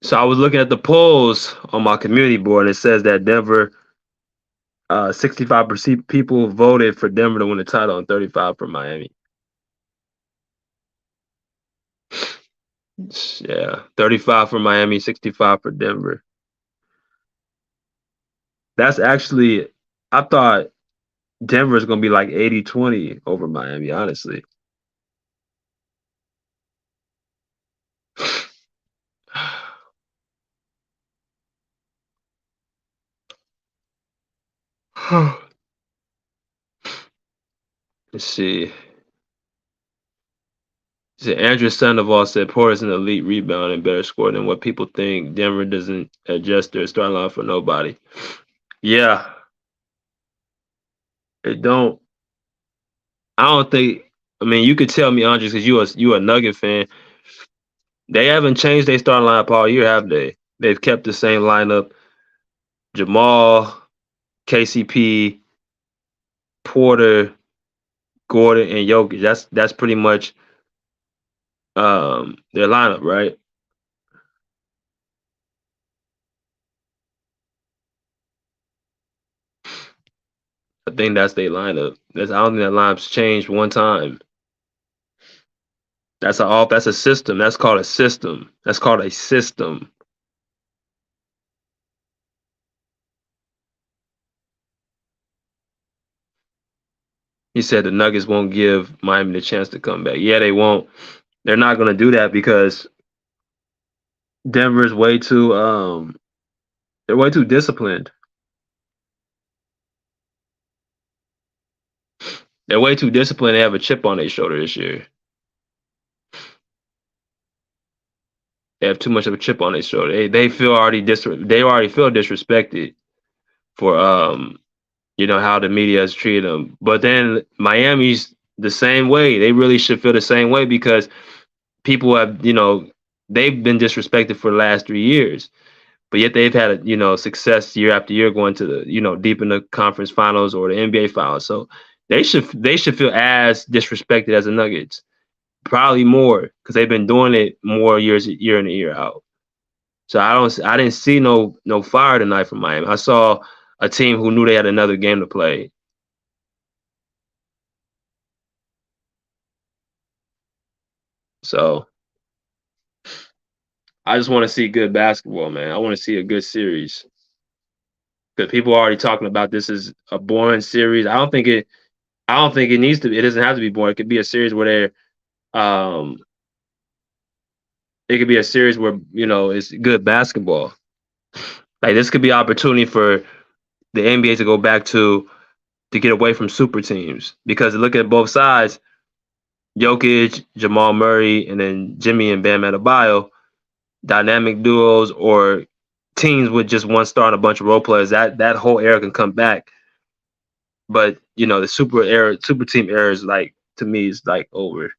So I was looking at the polls on my community board. And it says that Denver, 65% people voted for Denver to win the title and 35 for Miami. Yeah, 35 for Miami, 65 for Denver. That's actually, I thought Denver's going to be like 80-20 over Miami, honestly. Let's see. So Andrew Sandoval said Porter is an elite rebounder and better scorer than what people think. Denver doesn't adjust their starting line for nobody. Yeah, it don't. I don't think. I mean, you could tell me, Andre, because you a Nugget fan. They haven't changed their starting lineup all year, have they? They've kept the same lineup. Jamal, KCP, Porter, Gordon, and Jokic. That's pretty much their lineup, right? I think that's their lineup. I don't think that lineup's changed one time. That's a system. That's called a system. That's called a system. He said the Nuggets won't give Miami the chance to come back. Yeah, they won't. They're not going to do that because Denver's way too they're way too disciplined. They're way too disciplined. They have a chip on their shoulder this year. They have too much of a chip on their shoulder. They already feel disrespected for how the media has treated them. But then Miami's the same way. They really should feel the same way because people have, they've been disrespected for the last 3 years. But yet they've had, success year after year going to the, deep in the conference finals or the NBA finals. So they should feel as disrespected as the Nuggets, probably more because they've been doing it more year in and year out. So I didn't see no fire tonight from Miami. I saw a team who knew they had another game to play. So I just want to see good basketball, man. I want to see a good series because people are already talking about this as a boring series. I don't think it needs to. It doesn't have to be boring. It could be a series where um, it could be a series where it's good basketball. Like this could be an opportunity for the NBA to go back to get away from super teams because look at both sides. Jokic, Jamal Murray, and then Jimmy and Bam Adebayo, dynamic duos or teams with just one star and a bunch of role players. That whole era can come back. But the super team era is like to me is like over.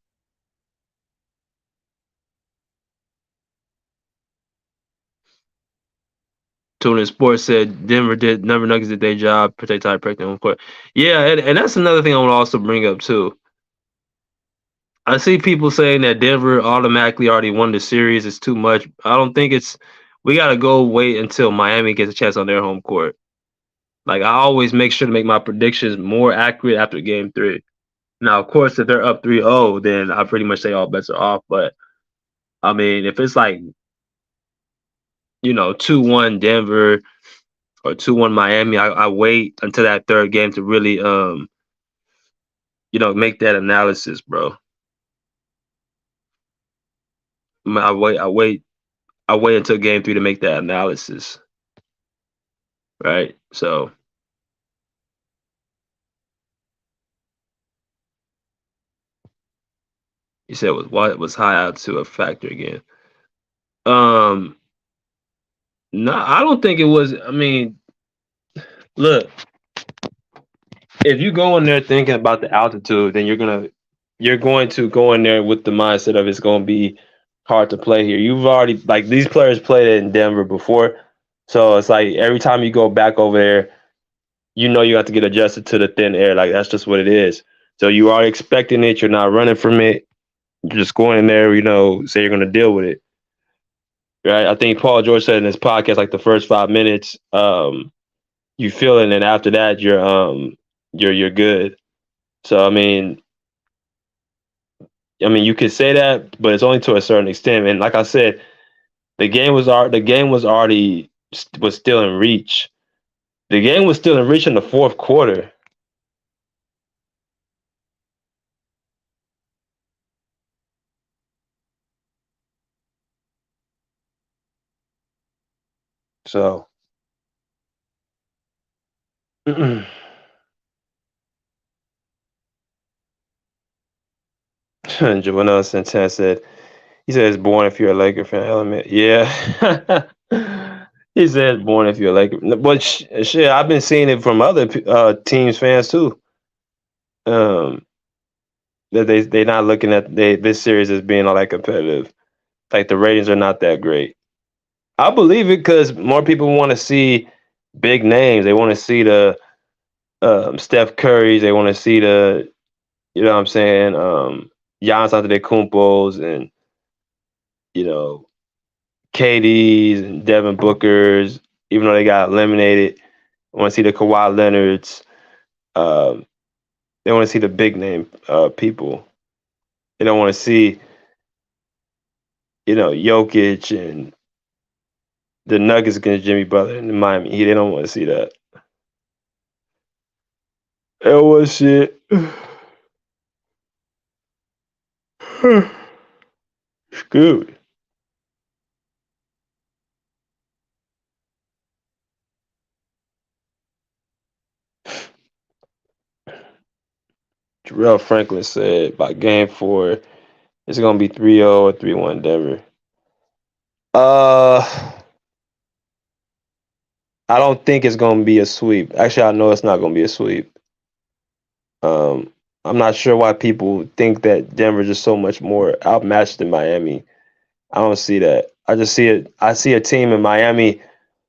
Tuna Sports said Denver Nuggets did their job, protect home court. Yeah, and that's another thing I want to also bring up too. I see people saying that Denver automatically already won the series. It's too much. I don't think it's. We got to go wait until Miami gets a chance on their home court. Like I always make sure to make my predictions more accurate after game 3. Now, of course, if they're up 3-0, then I pretty much say all bets are off. But I mean, if it's like 2-1 Denver or 2-1 Miami, I wait until that third game to really make that analysis, bro. I wait until game 3 to make that analysis. Right? So you said was high altitude a factor again? Um no, I don't think it was. I mean, look, if you go in there thinking about the altitude, then you're going to go in there with the mindset of it's going to be hard to play here. You've already like these players played it in Denver before, so it's like every time you go back over there, you have to get adjusted to the thin air. Like that's just what it is. So you are expecting it. You're not running from it. You're just going in there. Say you're going to deal with it. Right? I think Paul George said in his podcast, like the first 5 minutes, you feel it, and then after that, you're good. So I mean, you could say that, but it's only to a certain extent. And like I said, the game was already was still in reach. The game was still in reach in the fourth quarter. So, Joanna Santana said, he said it's born if you're a Laker fan element. Yeah. He said born if you're a Laker. But shit, I've been seeing it from other teams fans too. That they're not looking at this series as being all that competitive. Like the ratings are not that great. I believe it because more people want to see big names. They want to see the Steph Currys. They want to see the, you know what I'm saying, Giannis Antetokounmpos and, you know, KD's and Devin Booker's, even though they got eliminated. I want to see the Kawhi Leonards. Um, they want to see the big name people. They don't want to see, you know, Jokic and the Nuggets against Jimmy Butler in Miami Heat. They don't want to see that. That was shit. Screwed. Jarrell Franklin said by game 4, it's gonna be 3-0 or 3-1 Denver. I don't think it's gonna be a sweep. Actually, I know it's not gonna be a sweep. I'm not sure why people think that Denver's just so much more outmatched than Miami. I don't see that. I just see it. I see a team in Miami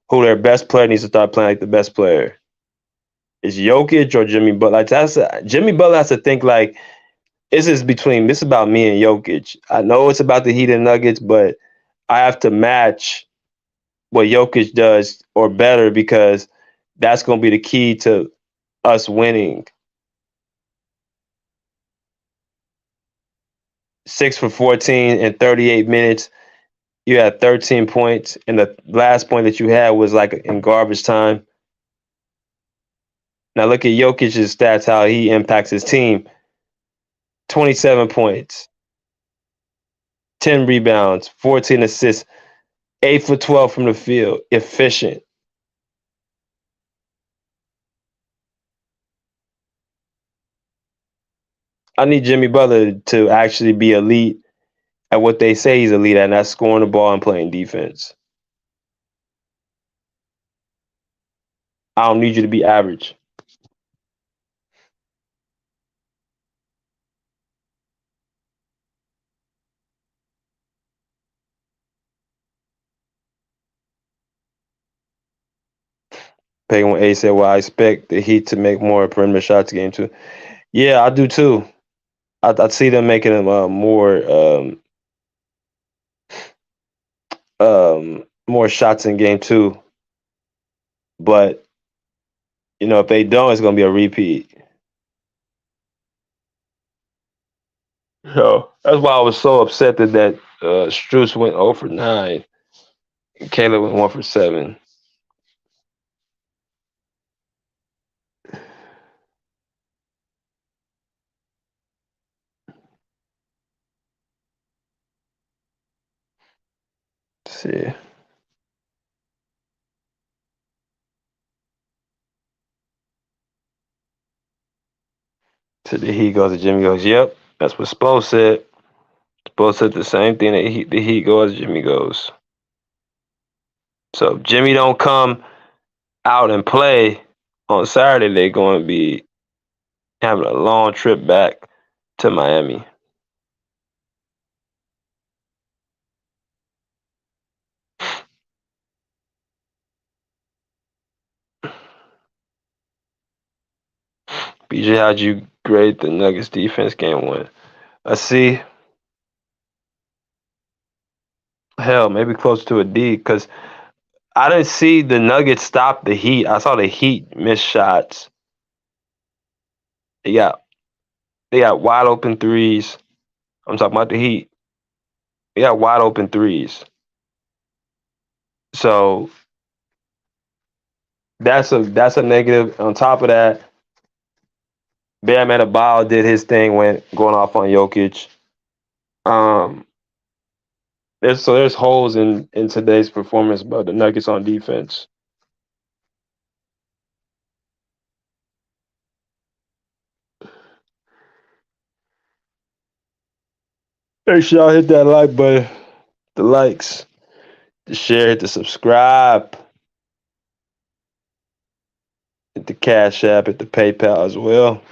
who their best player needs to start playing like the best player. Is Jokic or Jimmy Butler? Like Jimmy Butler has to think like this is about me and Jokic. I know it's about the Heat and Nuggets, but I have to match what Jokic does or better because that's going to be the key to us winning. 6 for 14 in 38 minutes. You had 13 points, and the last point that you had was like in garbage time. Now look at Jokic's stats, how he impacts his team. 27 points, 10 rebounds, 14 assists, 8 for 12 from the field. Efficient. I need Jimmy Butler to actually be elite at what they say he's elite at, and that's scoring the ball and playing defense. I don't need you to be average. Paying A said, well, I expect the Heat to make more perimeter shots game 2. Yeah, I do too. I see them making them more shots in game 2. But, you know, if they don't, it's going to be a repeat. So that's why I was so upset that Strus went 0 for 9 and Caleb went 1 for 7. Let's see. So the Heat goes to Jimmy goes, yep, that's what Spo said. Spo said the same thing that the Heat goes, Jimmy goes. So if Jimmy don't come out and play on Saturday, they're going to be having a long trip back to Miami. BJ, how'd you grade the Nuggets defense game 1? I see. Hell, maybe close to a D because I didn't see the Nuggets stop the Heat. I saw the Heat miss shots. They got wide open threes. I'm talking about the Heat. They got wide open threes. So that's a negative. On top of that, Bam Adebayo did his thing, going off on Jokic. There's holes in today's performance by the Nuggets on defense. Make sure y'all hit that like button, the likes, the share, hit the subscribe, hit the Cash App, hit the PayPal as well.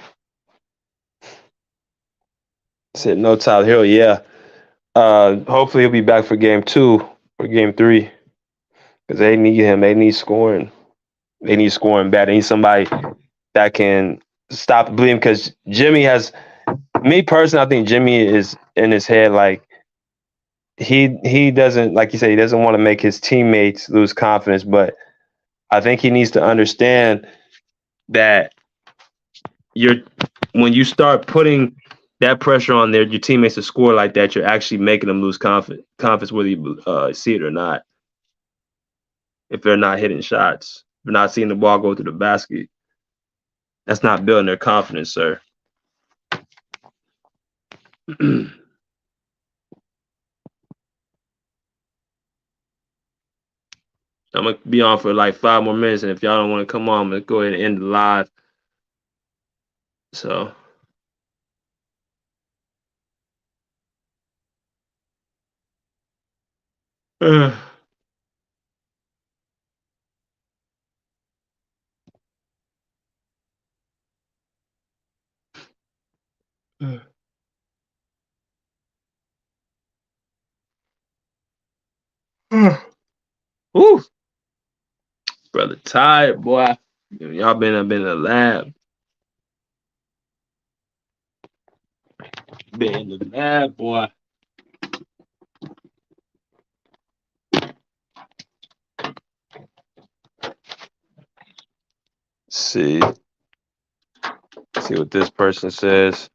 Said no Tyler Hill, yeah. Hopefully he'll be back for game 2 or game 3 because they need him. They need scoring. They need scoring back. They need somebody that can stop the bleeding because Jimmy has me personally, I think Jimmy is in his head like he doesn't, like you said, he doesn't want to make his teammates lose confidence, but I think he needs to understand that you're when you start putting that pressure on your teammates to score like that, you're actually making them lose confidence whether you see it or not. If they're not hitting shots, if they're not seeing the ball go to the basket, that's not building their confidence, sir. I'm gonna be on for like 5 more minutes, and if y'all don't want to come on, I'm gonna go ahead and end the live. So. Woo, brother, tired boy. Y'all been in the lab. Been in the lab, boy. See what this person says.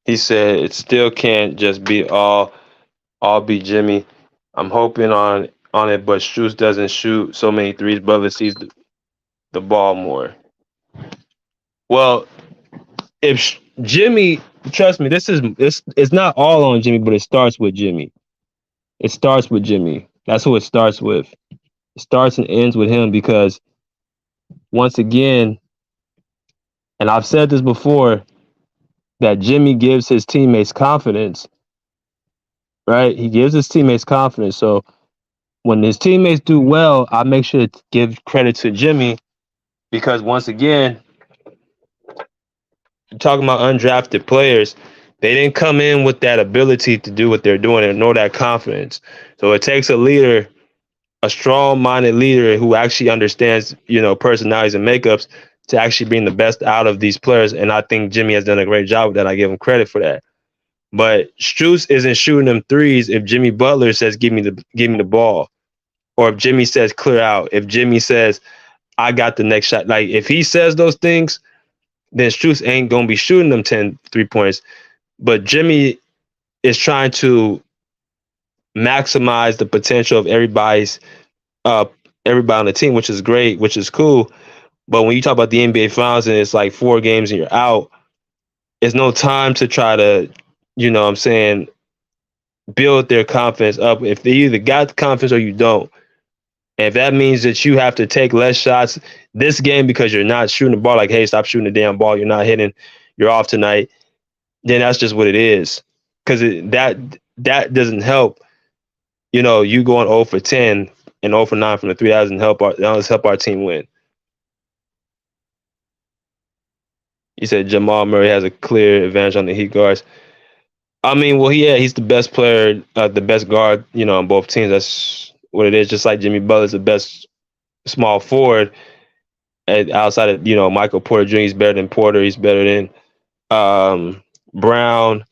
He said it still can't just be all be Jimmy. I'm hoping on it, but Strus doesn't shoot so many threes. Butler sees the ball more. Well, if Jimmy, trust me, it's not all on Jimmy, but it starts with Jimmy. It starts with Jimmy. That's who it starts with. It starts and ends with him because once again, and I've said this before, that Jimmy gives his teammates confidence, right? He gives his teammates confidence. So when his teammates do well, I make sure to give credit to Jimmy because once again, talking about undrafted players, they didn't come in with that ability to do what they're doing and nor that confidence. So it takes a leader, a strong-minded leader who actually understands, personalities and makeups to actually bring the best out of these players. And I think Jimmy has done a great job with that. I give him credit for that. But Strus isn't shooting them threes if Jimmy Butler says, give me the ball. Or if Jimmy says, clear out. If Jimmy says, I got the next shot. Like, if he says those things, then Strus ain't going to be shooting them 10 3-pointers. But Jimmy is trying to maximize the potential of everybody on the team, which is great, which is cool. But when you talk about the NBA Finals and it's like 4 games and you're out, it's no time to try to, build their confidence up. If they either got the confidence or you don't. And if that means that you have to take less shots this game because you're not shooting the ball, like, hey, stop shooting the damn ball, you're not hitting, you're off tonight, then that's just what it is. Because that doesn't help, you going 0 for 10 and 0 for 9 from the 3. That doesn't help our team win. You said Jamal Murray has a clear advantage on the Heat guards. I mean, well, he's the best player, the best guard, on both teams. That's what it is. Just like Jimmy Butler's the best small forward. And outside of, Michael Porter Jr., he's better than Porter. He's better than Brown.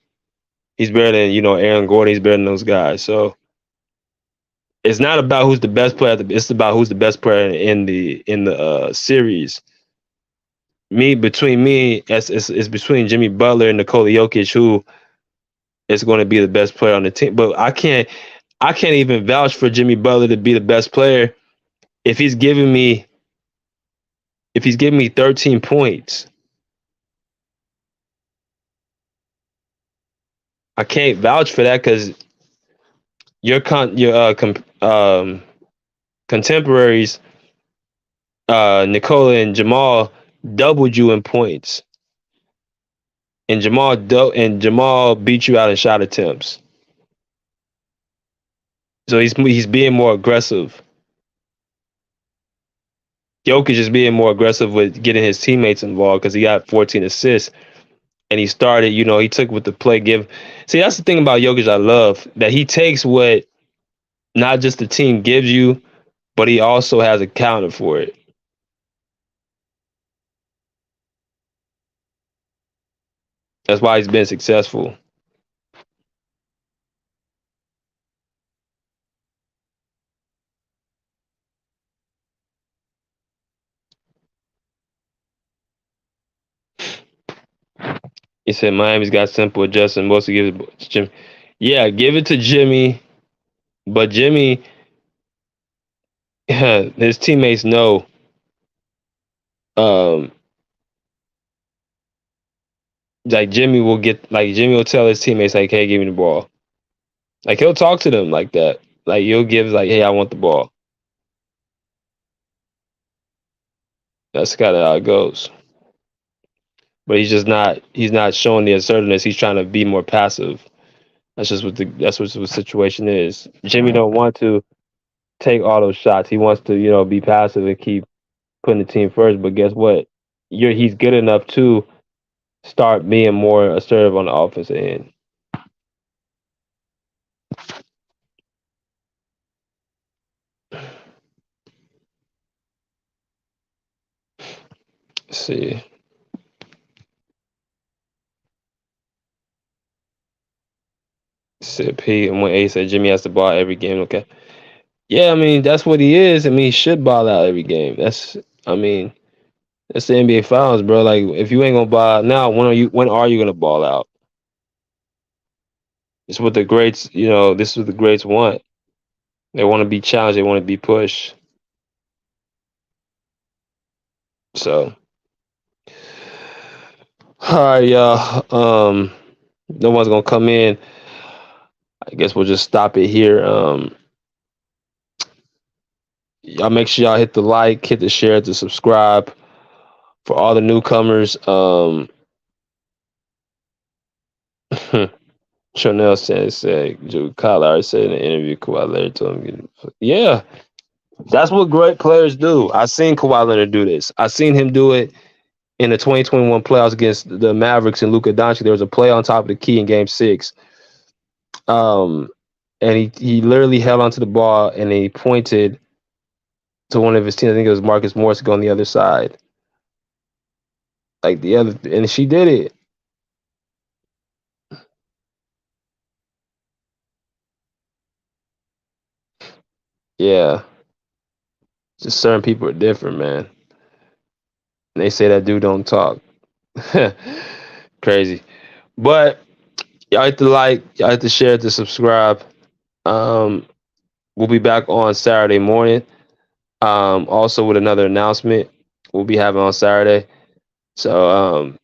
He's better than, Aaron Gordon. He's better than those guys. So it's not about who's the best player. It's about who's the best player in the series. Between me, it's between Jimmy Butler and Nikola Jokic, who is going to be the best player on the team. But I can't even vouch for Jimmy Butler to be the best player if he's giving me 13 points. I can't vouch for that because your contemporaries, Nikola and Jamal, doubled you in points, and Jamal beat you out in shot attempts. So he's being more aggressive. Jokic is being more aggressive with getting his teammates involved because he got 14 assists. And he started, he took with the play give. See, that's the thing about Jokic I love, that he takes what not just the team gives you, but he also has accounted for it. That's why he's been successful. He said Miami's got simple adjustment. Mostly give it to Jimmy. Yeah, give it to Jimmy. But Jimmy, his teammates know. Um, like Jimmy will tell his teammates like, "Hey, give me the ball." Like he'll talk to them like that. Like he'll give like, "Hey, I want the ball." That's kind of how it goes. But he's not showing the assertiveness. He's trying to be more passive. That's what the situation is. Jimmy don't want to take all those shots. He wants to, be passive and keep putting the team first. But guess what? He's good enough to start being more assertive on the offensive end. Let's see. Sip P and when A said Jimmy has to ball every game. Okay. Yeah, I mean that's what he is. I mean he should ball out every game. I mean that's the NBA Finals, bro. Like if you ain't gonna ball out now, when are you gonna ball out? It's what the greats, this is what the greats want. They want to be challenged. They want to be pushed. So, all right, y'all. No one's gonna come in. I guess we'll just stop it here. Y'all make sure y'all hit the like, hit the share, to subscribe. For all the newcomers, Chanel said Kyle already said in the interview, Kawhi Leonard told him, yeah, that's what great players do. I seen Kawhi Leonard do this. I seen him do it in the 2021 playoffs against the Mavericks and Luka Doncic. There was a play on top of the key in Game 6. And he literally held onto the ball and he pointed to one of his teams. I think it was Marcus Morris to go on the other side. Like and she did it. Yeah. Just certain people are different, man. And they say that dude don't talk. Crazy. But y'all hit the like, y'all hit the share, to subscribe. We'll be back on Saturday morning. Also with another announcement we'll be having on Saturday. So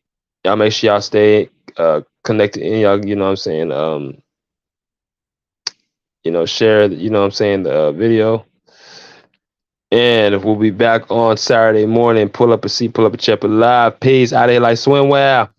y'all make sure y'all stay connected and y'all, you know what I'm saying, share, what I'm saying, the video. And we'll be back on Saturday morning. Pull up a seat, pull up a chair, live. Peace. Out of here like swimwear.